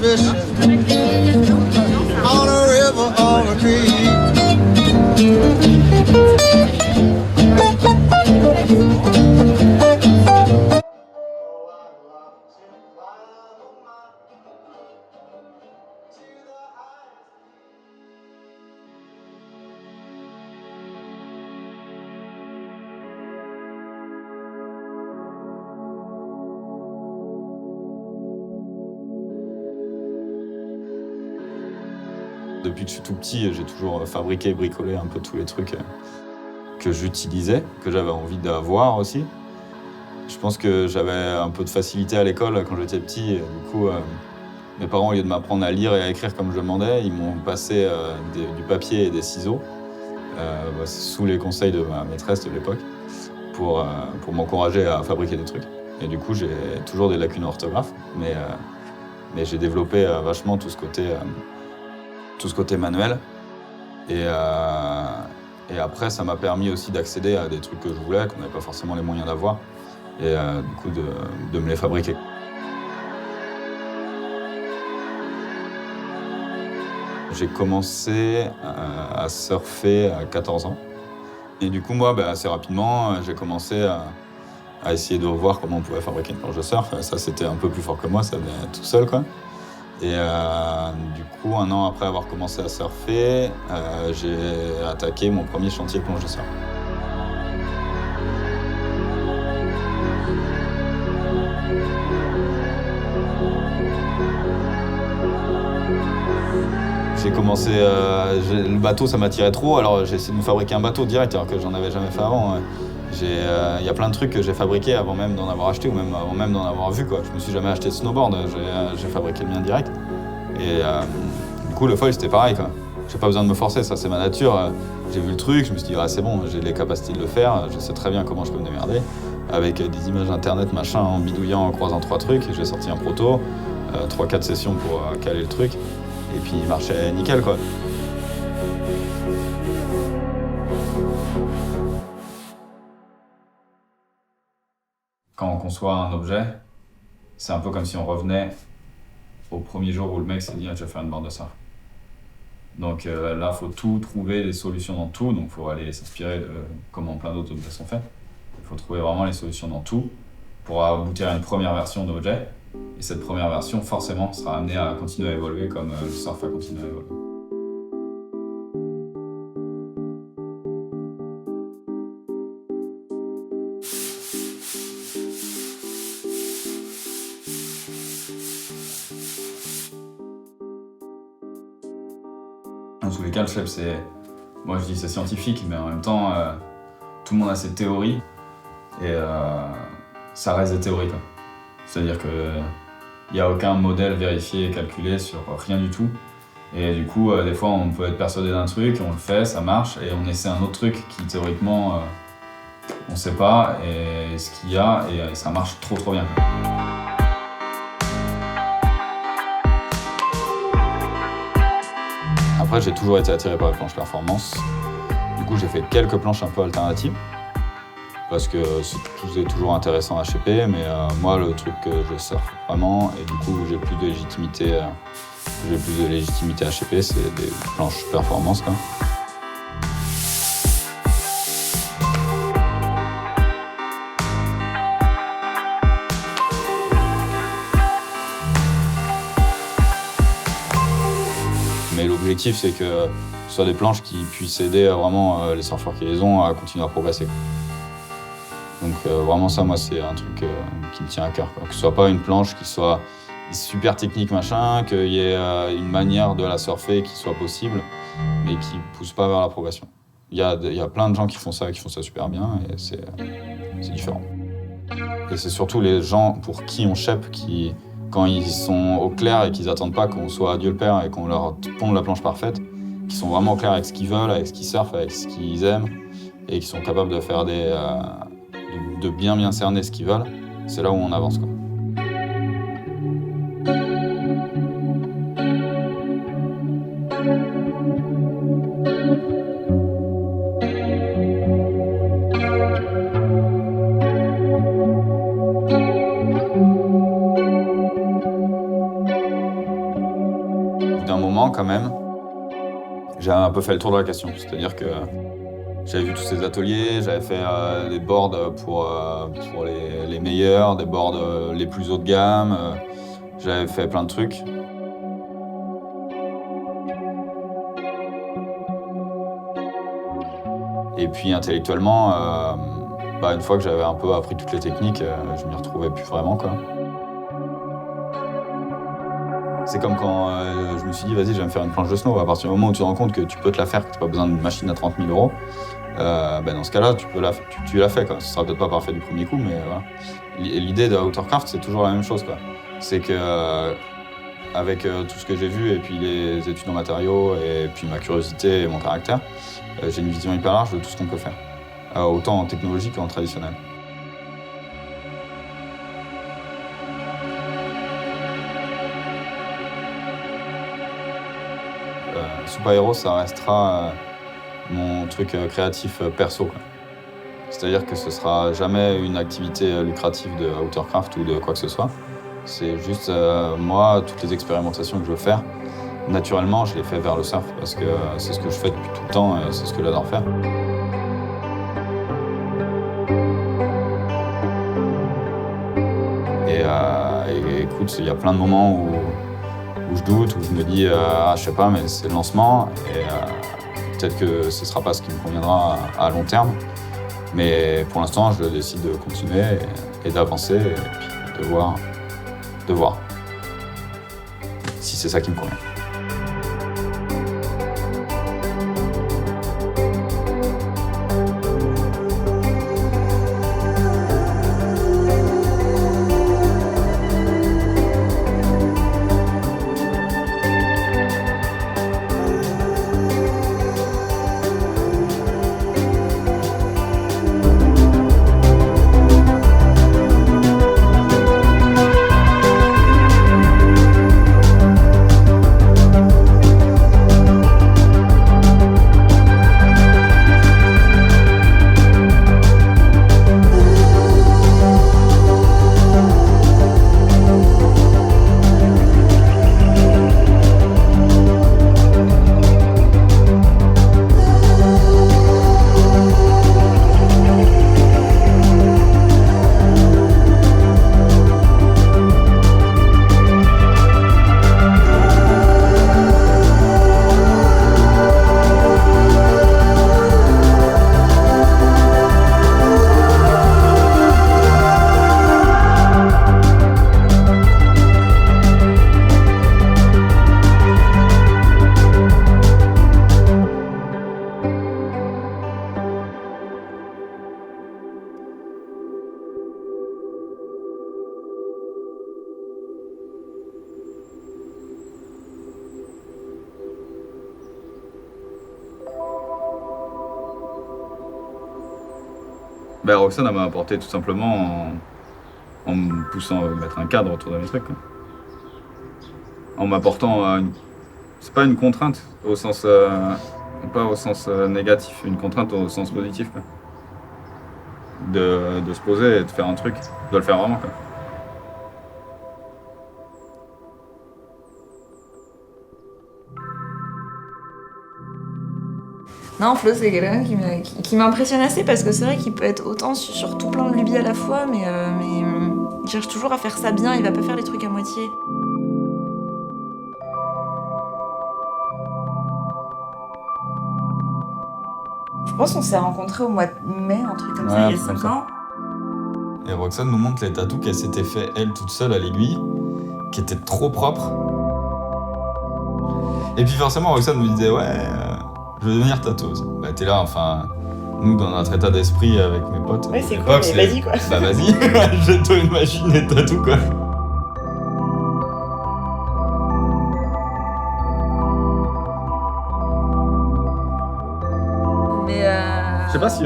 fishing on a river or a creek. Depuis que je suis tout petit, j'ai toujours fabriqué et bricolé un peu tous les trucs que j'utilisais, que j'avais envie d'avoir aussi. Je pense que j'avais un peu de facilité à l'école quand j'étais petit. Et du coup, mes parents, au lieu de m'apprendre à lire et à écrire comme je demandais, ils m'ont passé du papier et des ciseaux, sous les conseils de ma maîtresse de l'époque, pour m'encourager à fabriquer des trucs. Et du coup, j'ai toujours des lacunes orthographe, mais j'ai développé vachement tout ce côté manuel. Et après, ça m'a permis aussi d'accéder à des trucs que je voulais, qu'on n'avait pas forcément les moyens d'avoir, et du coup de me les fabriquer. J'ai commencé à surfer à 14 ans. Et du coup, moi, assez rapidement, j'ai commencé à essayer de voir comment on pouvait fabriquer une planche de surf. Ça, c'était un peu plus fort que moi, ça venait tout seul, quoi. Et du coup, un an après avoir commencé à surfer, j'ai attaqué mon premier chantier planche de surf. J'ai commencé, le bateau ça m'attirait trop, alors j'ai essayé de me fabriquer un bateau direct alors que j'en avais jamais fait avant. Il y a plein de trucs que j'ai fabriqués avant même d'en avoir acheté ou même avant même d'en avoir vu, quoi. Je me suis jamais acheté de snowboard, j'ai fabriqué le mien direct. Et du coup le foil c'était pareil, quoi. J'ai pas besoin de me forcer, ça c'est ma nature. J'ai vu le truc, je me suis dit c'est bon, j'ai les capacités de le faire, je sais très bien comment je peux me démerder. Avec des images internet machin, en bidouillant, en croisant 3 trucs, j'ai sorti un proto, 3-4 sessions pour caler le truc. Et puis il marchait nickel, quoi. Quand on conçoit un objet, c'est un peu comme si on revenait au premier jour où le mec s'est dit je vais faire une borne de surf. Donc là, il faut tout trouver des solutions dans tout, donc il faut aller s'inspirer de comment plein d'autres objets sont faits. Il faut trouver vraiment les solutions dans tout pour aboutir à une première version d'objet. Et cette première version, forcément, sera amenée à continuer à évoluer comme le surf a continué à évoluer. Dans tous les cas, le shape, moi je dis c'est scientifique, mais en même temps, tout le monde a ses théories et ça reste des théories, quoi. C'est-à-dire qu'il n'y a aucun modèle vérifié et calculé sur rien du tout. Et du coup, des fois, on peut être persuadé d'un truc, on le fait, ça marche, et on essaie un autre truc qui, théoriquement, on ne sait pas, et ce qu'il y a, et ça marche trop bien. Après, j'ai toujours été attiré par les planches performance. Du coup, j'ai fait quelques planches un peu alternatives. Parce que c'est toujours intéressant à shaper, mais moi le truc que je surfe vraiment et du coup j'ai plus de légitimité à shaper, c'est des planches performance, quoi. Mais l'objectif c'est que ce soit des planches qui puissent aider vraiment les surfeurs qui les ont à continuer à progresser. Donc vraiment ça, moi, c'est un truc qui me tient à cœur, quoi. Que ce soit pas une planche qui soit super technique, machin, qu'il y ait une manière de la surfer qui soit possible, mais qui pousse pas vers la progression. Il y a plein de gens qui font ça super bien, et c'est différent. Et c'est surtout les gens pour qui on shape, qui, quand ils sont au clair et qu'ils attendent pas qu'on soit Dieu le Père et qu'on leur ponde la planche parfaite, qui sont vraiment au clair avec ce qu'ils veulent, avec ce qu'ils surfent, avec ce qu'ils aiment, et qui sont capables de faire de bien cerner ce qu'ils veulent, c'est là où on avance, quoi. quand même, j'avais un peu fait le tour de la question. C'est-à-dire que j'avais vu tous ces ateliers, j'avais fait des boards pour les meilleurs, des boards les plus haut de gamme, j'avais fait plein de trucs. Et puis intellectuellement, une fois que j'avais un peu appris toutes les techniques, je m'y retrouvais plus vraiment, quoi. C'est comme quand je me suis dit, vas-y, je vais me faire une planche de snow. À partir du moment où tu te rends compte que tu peux te la faire, que tu n'as pas besoin d'une machine à 30 000 €, dans ce cas-là, tu l'as fait, quoi. Ce sera peut-être pas parfait du premier coup, mais voilà. L'idée de Outercraft, c'est toujours la même chose, quoi. C'est que avec tout ce que j'ai vu, et puis les études en matériaux, et puis ma curiosité et mon caractère, j'ai une vision hyper large de tout ce qu'on peut faire, autant en technologie qu'en traditionnel. Super Hero, ça restera mon truc créatif perso, quoi. C'est-à-dire que ce sera jamais une activité lucrative de Outercraft ou de quoi que ce soit. C'est juste moi, toutes les expérimentations que je veux faire, naturellement, je les fais vers le surf parce que c'est ce que je fais depuis tout le temps et c'est ce que j'adore faire. Et écoute, il y a plein de moments où je doute, où je me dis, je sais pas, mais c'est le lancement et peut-être que ce sera pas ce qui me conviendra à long terme. Mais pour l'instant, je décide de continuer et d'avancer et puis de voir si c'est ça qui me convient. Roxane, elle m'a apporté tout simplement en me poussant à mettre un cadre autour de mes trucs, quoi. En m'apportant c'est pas une contrainte au sens pas au sens négatif, une contrainte au sens positif, quoi. De se poser et de faire un truc, de le faire vraiment, quoi. Non, Flo, c'est quelqu'un qui m'impressionne assez parce que c'est vrai qu'il peut être autant sur tout plein de lubies à la fois, mais il cherche toujours à faire ça bien, il va pas faire les trucs à moitié. Je pense qu'on s'est rencontrés au mois de mai, un truc comme ça, il y a 5 ans. Et Roxane nous montre les tatous qu'elle s'était fait elle toute seule à l'aiguille, qui étaient trop propres. Et puis forcément, Roxane me disait, ouais, je veux devenir tatoueuse. T'es là, enfin, nous, dans notre état d'esprit avec mes potes. Ouais, c'est cool, mais vas-y, quoi. Vas-y, jette-toi une machine et tatou, quoi. Je sais pas si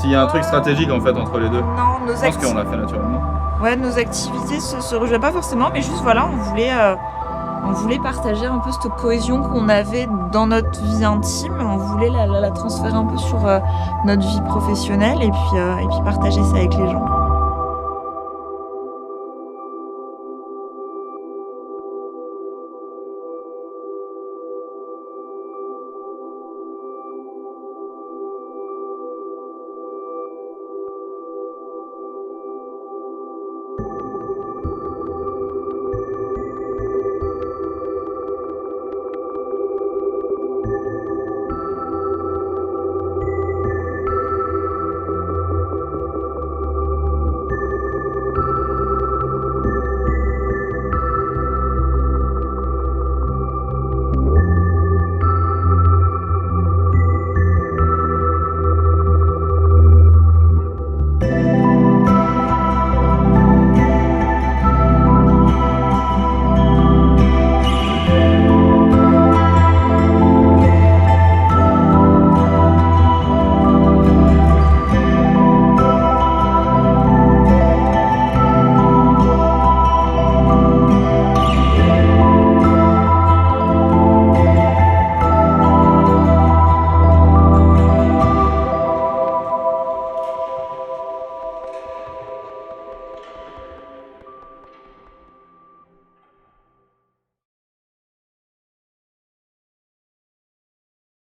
s'il y a un truc stratégique en fait entre les deux. Non, Je pense qu'on l'a fait naturellement. Ouais, nos activités se rejoignent pas forcément, mais juste voilà, on voulait partager un peu cette cohésion qu'on avait dans notre vie intime. On voulait la transférer un peu sur notre vie professionnelle et puis partager ça avec les gens.